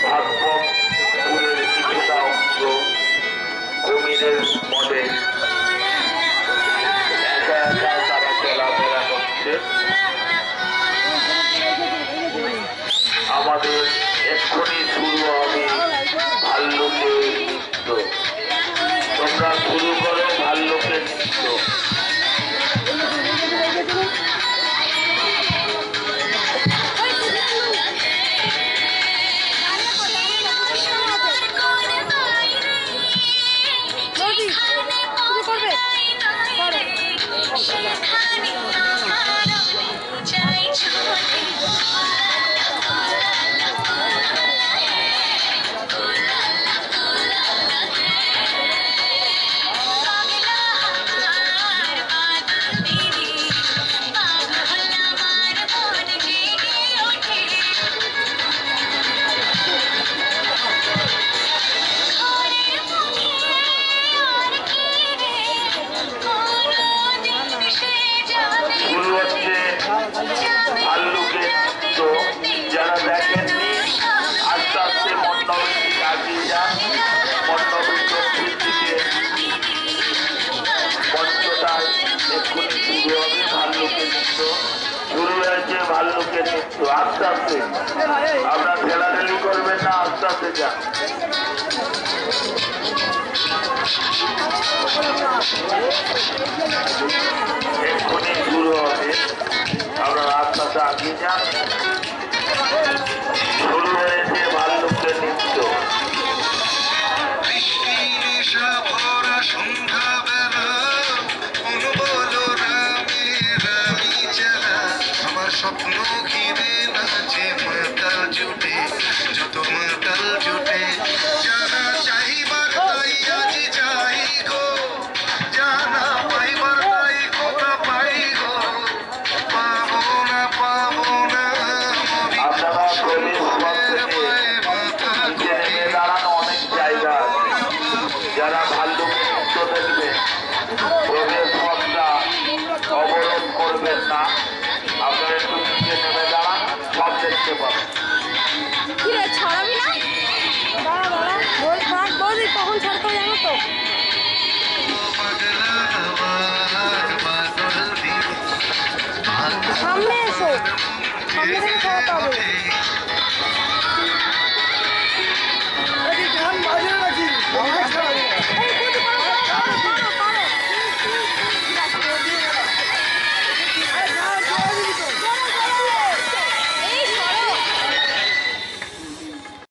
ভাগবতপুরের কিছুটা অংশ কুমিরের মডে একা একা তারা চলাফেরা করছে। আমাদের এক্ষুনি শুরু হবে ভাল্লুকের নৃত্য। তোমরা শুরু করো ভাল্লুকের নৃত্য। ভাল্লুকের নৃত্য যারা দেখেননি আস্তে আস্তে মণ্ডপের দিকে আগিয়ে যান। মণ্ডপের দক্ষিণ দিকে মঞ্চটায় এক্ষুনি শুরু হবে ভাল্লুকের নৃত্য। শুরু হয়েছে ভাল্লুকের নৃত্য। আস্তে আস্তে আপনারা ঠেলাঠেলি করবেন না, আস্তে আস্তে যান। এক্ষুনি শুরু হবে, আপনারা আস্তে আস্তে আগিয়ে যান। শুরু হয়েছে ভাল্লুকের নৃত্য। স্বপ্ন ঘিরে নাচে মাতাল জুটে, যত মাতাল জুটে, যারা চাইবার তাই আজ যাই গো, জানা পাইবার তাই কথা পাই গো, পাবো না অনেক জায়গা যারা ভাল্লুকের নৃত্য দেখবে প্রবেশ পথটা অবরোধ করবেন না। আপনারা একটু নিচে নেমে দাঁড়ান, সব দেখতে পাবেন। ছাড়াবি না, কখন ছাড়তে জানো তো। সামনে এসো, সামনে থেকে খাওয়াতে হবে।